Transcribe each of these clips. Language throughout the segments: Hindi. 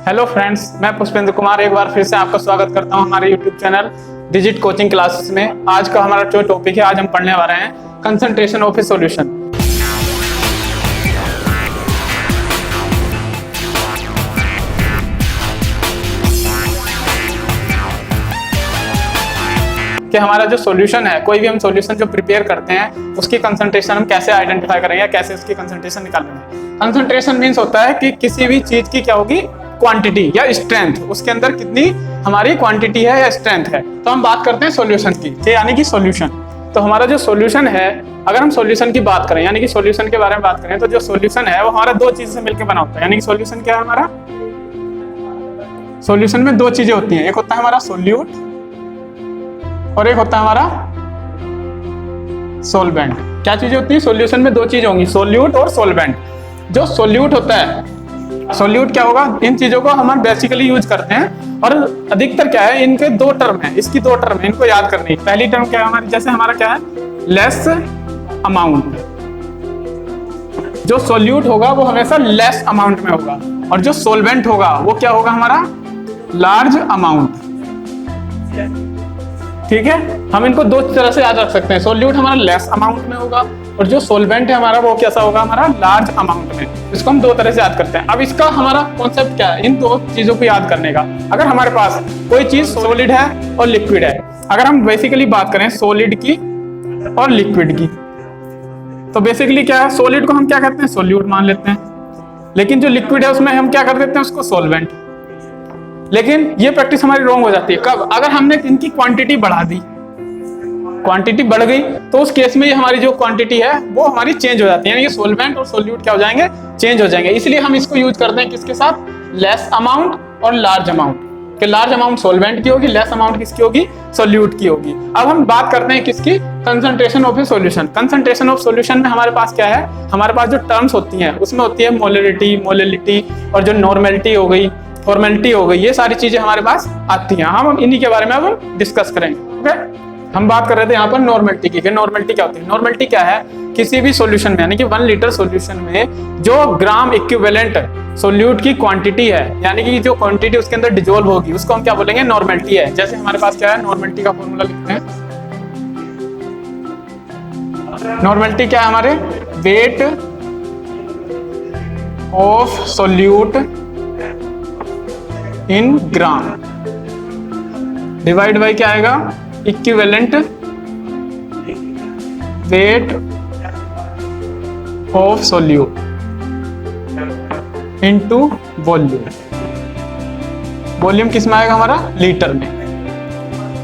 हेलो फ्रेंड्स, मैं पुष्पेंद्र कुमार एक बार फिर से आपका स्वागत करता हूं हमारे YouTube channel digit coaching classes में। आज का हमारा जो टॉपिक है, आज हम पढ़ने वाले हैं कंसंट्रेशन ऑफ ए सॉल्यूशन। कि हमारा जो सॉल्यूशन है, कोई भी हम सॉल्यूशन जो प्रिपेयर करते हैं उसकी कंसंट्रेशन हम कैसे आइडेंटिफाई करेंगे या कैसे उसकी कंसंट्रेशन निकालेंगे। कंसंट्रेशन मीन्स होता है कि किसी भी चीज की क्या होगी, क्वांटिटी या स्ट्रेंथ, उसके अंदर कितनी हमारी क्वांटिटी है या स्ट्रेंथ है। तो हम बात करते हैं सॉल्यूशन की, यानी कि सॉल्यूशन। तो हमारा जो सॉल्यूशन है, अगर हम सॉल्यूशन की बात करें यानी कि सॉल्यूशन के बारे में बात करें, तो जो सॉल्यूशन है वो हमारा दो चीज से मिलकर बना होता है। यानी कि सॉल्यूशन क्या है हमारा, सॉल्यूशन में दो चीजें होती हैं, एक होता है हमारा सोल्यूट और एक होता है हमारा सोलवेंट। क्या चीजें होती है सॉल्यूशन में, दो चीजें होंगी, सोल्यूट और सोलवेंट। जो सोल्यूट होता है, सोल्यूट क्या होगा, इन चीजों को हम बेसिकली यूज करते हैं और अधिकतर क्या है, इनके दो टर्म है, इसकी दो टर्म है, इनको याद करनी है। पहली टर्म क्या है हमारी, जैसे हमारा क्या है, लेस अमाउंट। जो सोल्यूट होगा वो हमेशा लेस अमाउंट में होगा और जो सोलवेंट होगा वो क्या होगा हमारा, लार्ज अमाउंट। ठीक है, हम इनको दो तरह से याद रख सकते हैं। सोल्यूट हमारा लेस अमाउंट में होगा और जो सोलवेंट है हमारा वो कैसा होगा, हमारा लार्ज अमाउंट में। इसको हम दो तरह से याद करते हैं। अब इसका हमारा कॉन्सेप्ट क्या है, इन दो चीजों को याद करने का। अगर हमारे पास कोई चीज सॉलिड है और लिक्विड है, अगर हम बेसिकली बात करें सॉलिड की और लिक्विड की, तो बेसिकली क्या है, सॉलिड को हम क्या कहते हैं, सोल्यूट मान लेते हैं, लेकिन जो लिक्विड है उसमें हम क्या कर देते हैं, उसको सोलवेंट। लेकिन ये प्रैक्टिस हमारी रॉन्ग हो जाती है। कब, अगर हमने इनकी क्वांटिटी बढ़ा दी, क्वांटिटी बढ़ गई, तो उस केस में ये हमारी जो क्वांटिटी है वो हमारी चेंज हो जाती है, यानी कि सोलवेंट और सोल्यूट क्या हो जाएंगे, चेंज हो जाएंगे। इसलिए हम इसको यूज करते हैं किसके साथ, लेस अमाउंट और लार्ज अमाउंट। कि लार्ज अमाउंट सोलवेंट की होगी, लेस अमाउंट किसकी होगी, सोल्यूट की होगी। अब हम बात करते हैं किसकी, concentration of A solution. Concentration of solution में हमारे पास क्या है, हमारे पास जो टर्म्स होती हैं उसमें होती है मोलरिटी, मोलिलिटी और जो नॉर्मेलिटी हो गई, फॉर्मेलिटी हो गई, ये सारी चीजें हमारे पास आती हैं। हम इन्हीं के बारे में अब डिस्कस करेंगे। ओके, हम बात कर रहे थे यहाँ पर नॉर्मेलिटी की। नॉर्मेलिटी क्या होती है, नॉर्मेलिटी क्या है, किसी भी सॉल्यूशन में, यानी कि 1 लीटर सॉल्यूशन में जो ग्राम इक्विवेलेंट सोल्यूट की क्वांटिटी है, यानी कि जो क्वांटिटी उसके अंदर डिसॉल्व होगी, उसको हम क्या बोलेंगे, नॉर्मेलिटी है। जैसे हमारे पास क्या है, नॉर्मेलिटी का फॉर्मूला लिखते हैं। नॉर्मेलिटी क्या है हमारे, wait of solute in gram divide by क्या आएगा, equivalent weight of solute into volume. Volume किस में आएगा हमारा, लीटर में।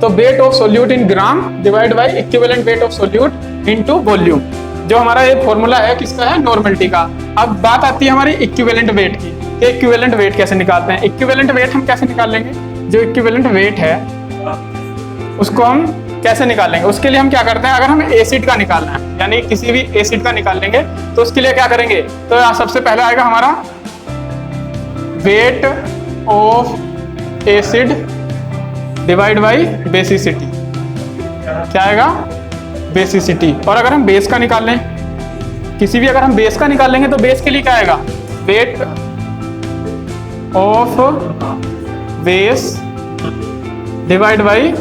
तो wait of solute in gram divide by equivalent weight of solute into volume, जो हमारा ये फॉर्मूला है किसका है, नॉर्मेलिटी का। अब बात आती है हमारी इक्विवेलेंट वेट की। इक्विवेलेंट वेट कैसे निकालते हैं, इक्विवेलेंट वेट हम कैसे निकालेंगे, जो इक्विवेलेंट वेट है उसको हम कैसे निकालेंगे। उसके लिए हम क्या करते हैं, अगर हमें एसिड का निकालना है, यानी किसी भी एसिड का निकाल लेंगे, तो उसके लिए क्या करेंगे, तो सबसे पहले आएगा हमारा weight of acid divide by basicity. क्या आएगा, बेसिसिटी। और अगर हम बेस का निकाल लें, किसी भी अगर हम बेस का निकाल लेंगे, तो बेस के लिए क्या आएगा, weight of base divide by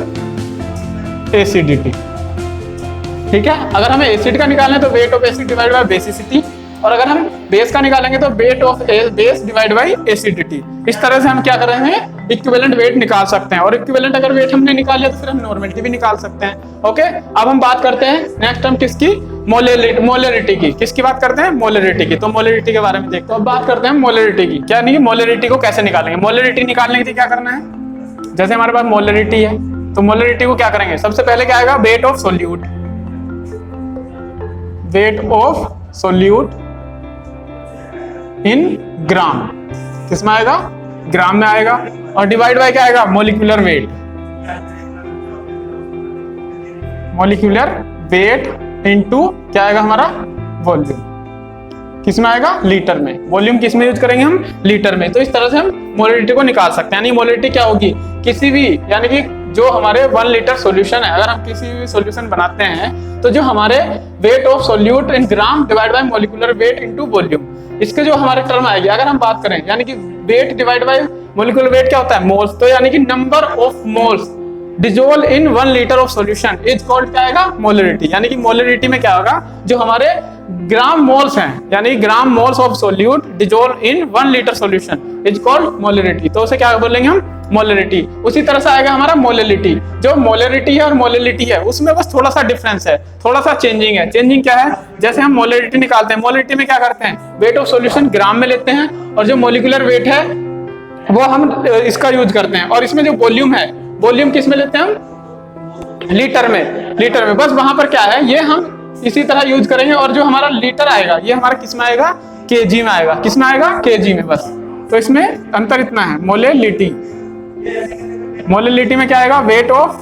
acidity. ठीक है, अगर हमें एसिड का निकालना है तो weight of acid divide by basicity, और अगर हम बेस का निकालेंगे तो weight of base divide by acidity. इस तरह से हम क्या कर रहे हैं, इक्विवेलेंट वेट निकाल सकते हैं। और इक्विवेलेंट अगर वेट हमने निकाल लिया तो फिर हम नॉर्मेलिटी भी निकाल सकते हैं। ओके, अब हम बात करते हैं नेक्स्ट हम किसकी, मोलरिटी की। किसकी बात करते हैं, मोलरिटी की। तो मोलरिटी के बारे में देखते हैं। अब बात करते हैं मोलरिटी की। क्या नहीं, मोलरिटी को कैसे निकालेंगे। मोलरिटी निकालने के लिए क्या करना है, जैसे हमारे पास मोलरिटी है, तो मोलरिटी को क्या करेंगे, सबसे पहले क्या आएगा, weight of solute, weight of solute in gram, किसमें आएगा, ग्राम में आएगा, और डिवाइड बाय क्या आएगा, molecular weight, molecular weight into क्या आएगा हमारा, वॉल्यूम, किसमें आएगा, लीटर में। वॉल्यूम किस में यूज करेंगे हम, लीटर में। तो इस तरह से हम मोलरिटी को निकाल सकते हैं। यानी मोलरिटी क्या होगी, किसी भी, यानी कि जो हमारे 1 लीटर सॉल्यूशन है, अगर हम किसी भी सॉल्यूशन बनाते हैं तो जो हमारे wait of solute in gram divide by molecular weight into volume, इसके जो हमारे टर्म आएगी, अगर हम बात करें यानी कि weight divide by molecular weight क्या होता है? मोल्स। तो यानी कि number of moles dissolve in 1 litre of solution is called क्या आएगा? मोलरिटी। यानी कि मोलरिटी में क्या होगा? जो हमारे ग्राम मोल्स हैं, यानी gram moles of solute dissolve in 1 litre solution is called molarity. तो उसे क्या बोलेंगे हम? मोलरिटी। उसी तरह से आएगा हमारा मोलरिटी। जो मोलरिटी है और मोलरिटी है उसमें बस थोड़ा सा डिफरेंस है, थोड़ा सा चेंजिंग है। चेंजिंग क्या है? जैसे हम मोलरिटी निकालते हैं, मोलरिटी में क्या करते हैं? वेट ऑफ सॉल्यूशन ग्राम में लेते हैं, और जो मोलिकुलर वेट है वो हम इसका यूज करते हैं। और इसमें जो वॉल्यूम है, वॉल्यूम किस में लेते हैं हम? लीटर में। लीटर में। बस वहां पर क्या है, ये हम इसी तरह यूज करेंगे। और जो हमारा लीटर आएगा ये हमारा किस में आएगा? केजी में आएगा। किस में आएगा? केजी में। बस तो इसमें अंतर इतना है। मोलेलिटी, मोलेलिटी में क्या आएगा? Weight of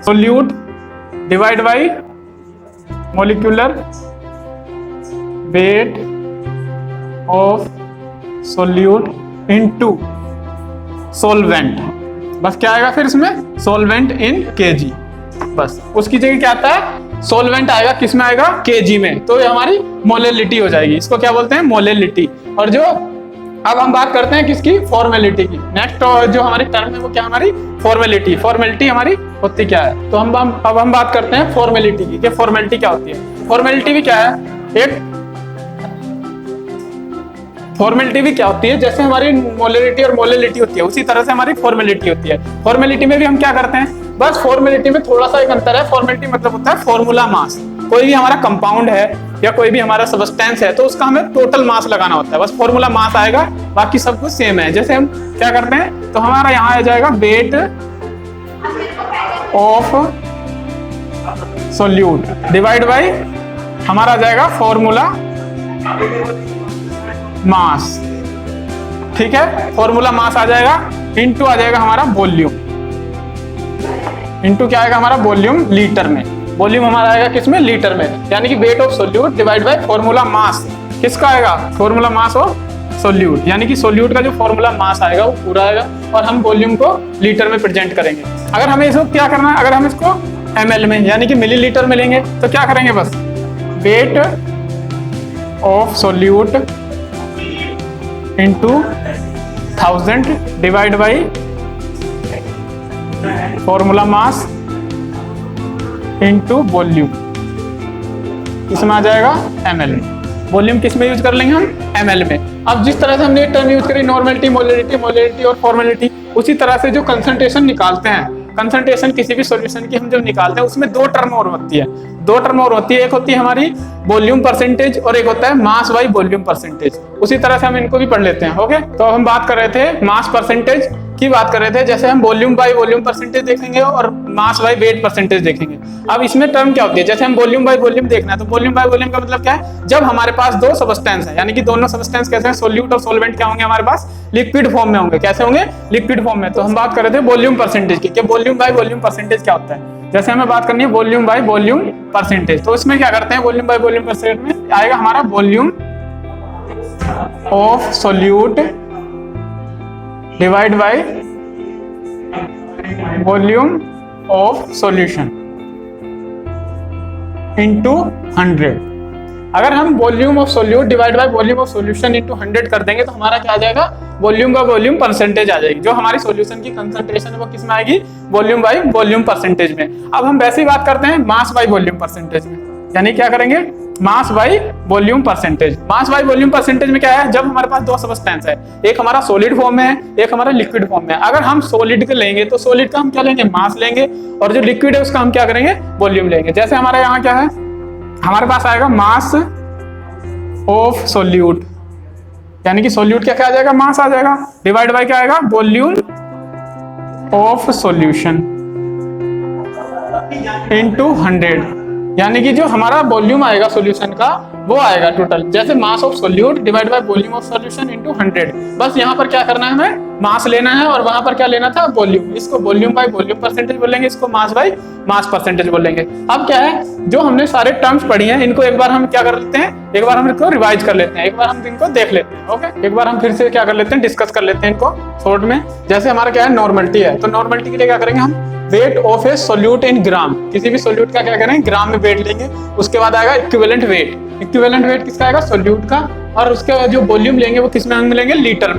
solute divide by molecular weight of solute into solvent. बस क्या आएगा फिर इसमें? सोलवेंट इन केजी। बस उसकी जगह क्या आता है? सोलवेंट आएगा। किस में आएगा? केजी में। तो ये हमारी मोलेलिटी हो जाएगी। इसको क्या बोलते हैं? मोलेलिटी। और जो अब हम बात करते हैं किसकी? फॉर्मेलिटी की। नेक्स्ट जो हमारी टर्म है वो क्या? हमारी फॉर्मेलिटी। फॉर्मेलिटी हमारी होती क्या है? तो अब हम बात करते हैं फॉर्मेलिटी की। फॉर्मेलिटी क्या होती है? फॉर्मेलिटी भी क्या है? एक फॉर्मेलिटी भी क्या होती है? जैसे हमारी मोलरिटी और मोलेलिटी होती है उसी तरह से हमारी फॉर्मेलिटी होती है। फॉर्मेलिटी में भी हम क्या करते हैं? बस फॉर्मेलिटी में थोड़ा सा एक अंतर है। फॉर्मेलिटी मतलब होता है फॉर्मूला मास। कोई भी हमारा कंपाउंड है या कोई भी हमारा सब्सटेंस है तो उसका हमें टोटल मास लगाना होता है। बस फॉर्मूला मास आएगा, बाकी सब कुछ सेम है। जैसे हम क्या करते हैं, तो हमारा यहाँ आ जाएगा wait of solute divide by हमारा आ जाएगा फॉर्मूला मास। ठीक है, फॉर्मूला मास आ जाएगा, इनटू आ जाएगा हमारा वॉल्यूम। इनटू क्या आएगा हमारा? वॉल्यूम लीटर में। वॉल्यूम हमारा आएगा किसमें? लीटर में। यानी कि wait of solute divide by formula mass. किसका आएगा? Formula mass of solute. यानी कि सोल्यूट का जो फॉर्मूला मास आएगा वो पूरा आएगा, और हम वॉल्यूम को लीटर में प्रेजेंट करेंगे। अगर हमें इसको क्या करना है, अगर हम इसको ml में यानी कि मिलीलीटर में लेंगे तो क्या करेंगे? बस wait of solute into 1000 divide by formula mass into volume. इसमें आ जाएगा ml में। वॉल्यूम किस में यूज कर लेंगे हम? ml में। अब जिस तरह से हमने टर्म यूज करी नॉर्मेलिटी, मोलरिटी, मोलरिटी और फॉर्मेलिटी, उसी तरह से जो कंसंट्रेशन निकालते हैं, कंसंट्रेशन किसी भी सॉल्यूशन की हम जब निकालते हैं उसमें 2 टर्म और होती है। 2 टर्म और होती है, एक होती है हमारी वॉल्यूम परसेंटेज और एक होता है मास बाई वॉल्यूम परसेंटेज। उसी तरह से हम इनको भी पढ़ लेते हैं। ओके, तो हम बात कर रहे थे मास परसेंटेज की बात कर रहे थे। जैसे हम वॉल्यूम बाई वॉल्यूम परसेंटेज देखेंगे और मास बाई वेट परसेंटेज देखेंगे। अब इसमें टर्म क्या होती है? जैसे हम वॉल्यूम बाई वॉल्यूम देखना है तो वॉल्यूम बाई वॉल्यूम का मतलब क्या है? जब हमारे पास 2 सब्सटेंस है, यानी कि दोनों सब्सटेंस कैसे हैं? सोल्यूट और सोलवेंट क्या होंगे हमारे पास? लिक्विड फॉर्म में होंगे। कैसे होंगे? लिक्विड फॉर्म में। तो हम बात कर रहे थे वॉल्यूम परसेंटेज की, कि वॉल्यूम बाई वॉल्यूम परसेंटेज क्या होता है। जैसे हमें बात करनी है वॉल्यूम बाई वॉल्यूम परसेंटेज, तो इसमें क्या करते हैं? वॉल्यूम बाई वॉल्यूम परसेंटेज में आएगा हमारा volume of solute divide by volume of solution into 100। अगर हम volume of solute divide by volume of solution into 100 कर देंगे तो हमारा क्या आ जाएगा? वॉल्यूम का वॉल्यूम परसेंटेज आ जाएगी। जो हमारी सॉल्यूशन की कंसंट्रेशन है वो किस में आएगी? वॉल्यूम बाय वॉल्यूम परसेंटेज में। अब हम वैसे ही बात करते हैं मास बाय वॉल्यूम परसेंटेज में, यानी क्या करेंगे? Mass by volume percentage. Mass by volume percentage में क्या है? जब हमारे पास 2 सब्सटेंस है, एक हमारा सॉलिड फॉर्म में है, एक हमारा लिक्विड फॉर्म में है। अगर हम सॉलिड के लेंगे तो सॉलिड का हम क्या लेंगे? मास लेंगे, और जो लिक्विड है उसका हम क्या करेंगे? वॉल्यूम लेंगे। जैसे हमारे यहाँ क्या है? हमारे पास आएगा मास ऑफ सोल्यूट, यानी कि सोल्यूट क्या आ जाएगा? मास आ जाएगा, डिवाइड बाय क्या आएगा? वॉल्यूम ऑफ सॉल्यूशन इनटू 100, यानी कि जो हमारा वॉल्यूम आएगा सॉल्यूशन का वो आएगा टोटल। जैसे mass of solute divide by volume of solution into 100। बस यहाँ पर क्या करना है? हमें मास लेना है, और वहां पर क्या लेना था? वॉल्यूम। इसको वॉल्यूम बाय वॉल्यूम परसेंटेज बोलेंगे, इसको मास बाय मास परसेंटेज बोलेंगे। अब क्या है, जो हमने सारे टर्म्स पढ़ी हैं इनको एक बार हम क्या कर लेते हैं? एक बार हम इनको रिवाइज कर लेते हैं, एक बार हम इनको देख लेते हैं। ओके, एक बार हम फिर से क्या कर लेते हैं? डिस्कस कर लेते हैं इनको शॉर्ट में। जैसे हमारा क्या है? नॉर्मलिटी है, तो नॉर्मलिटी के लिए क्या करेंगे हम? Weight of a solute in gram. किसी भी सोल्यूट का क्या करेंगे? ग्राम में वेट लेंगे। उसके बाद आएगा इक्विवेलेंट वेट। इक्विवेलेंट वेट किसका आएगा? सोल्यूट का। और उसका जो वॉल्यूम लेंगे वो किस में लेंगे, लीटर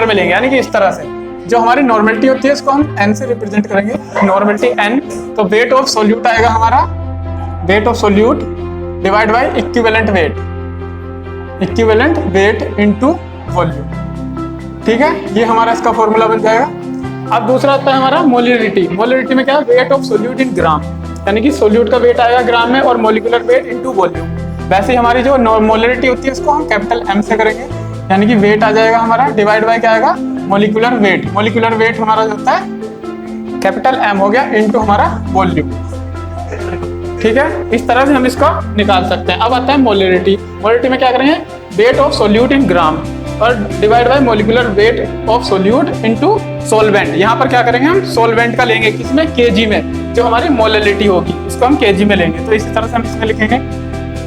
में लेंगे। यानी कि इस तरह से जो हमारी नॉर्मेलिटी होती है इसको हम n से रिप्रेजेंट करेंगे, नॉर्मेलिटी n। तो वेट ऑफ सोल्यूट आएगा हमारा, wait of solute divide by equivalent weight into volume. ठीक है, ये हमारा इसका फॉर्मूला बन जाएगा। अब दूसरा आता है हमारा मोलरिटी। मोलरिटी में क्या है, वेट ऑफ सोल्यूट इन ग्राम, यानी कि सोल्यूट का वेट आएगा ग्राम में और मोलिकुलर वेट इनटू वॉल्यूम। वैसे ही हमारी जो मोलरिटी होती है इसको हम कैपिटल M से करेंगे, यानी कि वेट आ जाएगा हमारा डिवाइड बाय क्या आएगा, मोलिकुलर वेट हमारा जो होता है कैपिटल M हो गया इनटू हमारा वॉल्यूम। ठीक है, इस तरह से हम इसको निकाल सकते हैं। अब आता है मोलरिटी। मोलरिटी में क्या करेंगे, वेट ऑफ सोल्यूट इन ग्राम और divide by molecular weight of solute into solvent. यहाँ पर क्या करेंगे, हम सॉल्वेंट का लेंगे, किसमें, केजी में। जो हमारी मोलरिटी होगी उसको हम केजी में लेंगे। तो इसी तरह से हम इसमें लिखेंगे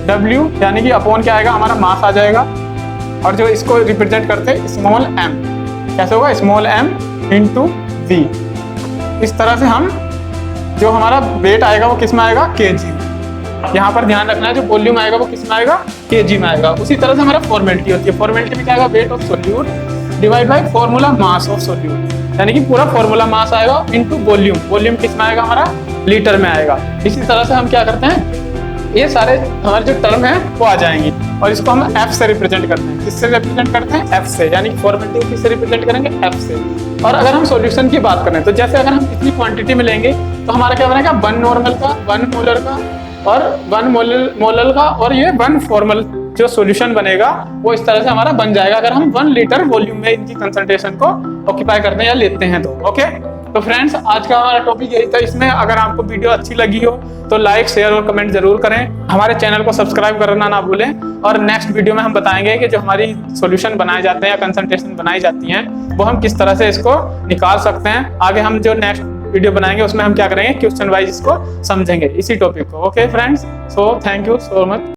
W, यानी कि अपॉन क्या आएगा हमारा, मास आ जाएगा। और जो इसको रिप्रेजेंट करते हैं स्मॉल m, कैसे होगा, स्मॉल m इंटू v। इस तरह से हम जो हमारा वेट आएगा वो किस में आएगा, केजी। यहाँ पर ध्यान रखना है जो वॉल्यूम आएगा वो किस में आएगा, केजी में आएगा। उसी तरह से हमारा फॉर्मेलिटी होती है। फॉर्मेलिटी में क्या आएगा, weight of solute divide by formula mass of solute, यानी कि पूरा फॉर्मूला मास आएगा इनटू वॉल्यूम। वॉल्यूम किस में आएगा हमारा, लीटर में आएगा। इसी तरह से हम क्या करते हैं, ये सारे हमारे जो टर्म है वो आ जाएंगी और इसको हम F से रिप्रेजेंट करते हैं। किससे रिप्रेजेंट करते हैं, F से, यानी कि फॉर्मेलिटी किससे रिप्रेजेंट करेंगे, F से। और अगर हम सॉल्यूशन की बात करें तो जैसे अगर हम इतनी क्वांटिटी में लेंगे तो हमारा क्या बनेगा, 1 नॉर्मल का, 1 मोलर का और 1 मोलल का, और ये 1 फॉर्मल जो सॉल्यूशन बनेगा वो इस तरह से हमारा बन जाएगा अगर हम 1 लीटर वॉल्यूम में इनकी कंसंट्रेशन को ऑक्यूपाई करते हैं या लेते हैं तो। ओके, तो फ्रेंड्स आज का हमारा टॉपिक यही था। इसमें अगर आपको वीडियो अच्छी लगी हो तो लाइक, शेयर और कमेंट जरूर करें। हमारे चैनल को सब्सक्राइब करना ना भूलें। और नेक्स्ट वीडियो में हम बताएंगे कि जो हमारी सॉल्यूशन बनाए जाते हैं या कंसंट्रेशन बनाई जाती हैं वो हम किस तरह से इसको निकाल सकते हैं। आगे हम जो नेक्स्ट वीडियो बनाएंगे उसमें हम क्या करेंगे, क्वेश्चन वाइज इसको समझेंगे इसी टॉपिक को। Okay friends, so thank you so much.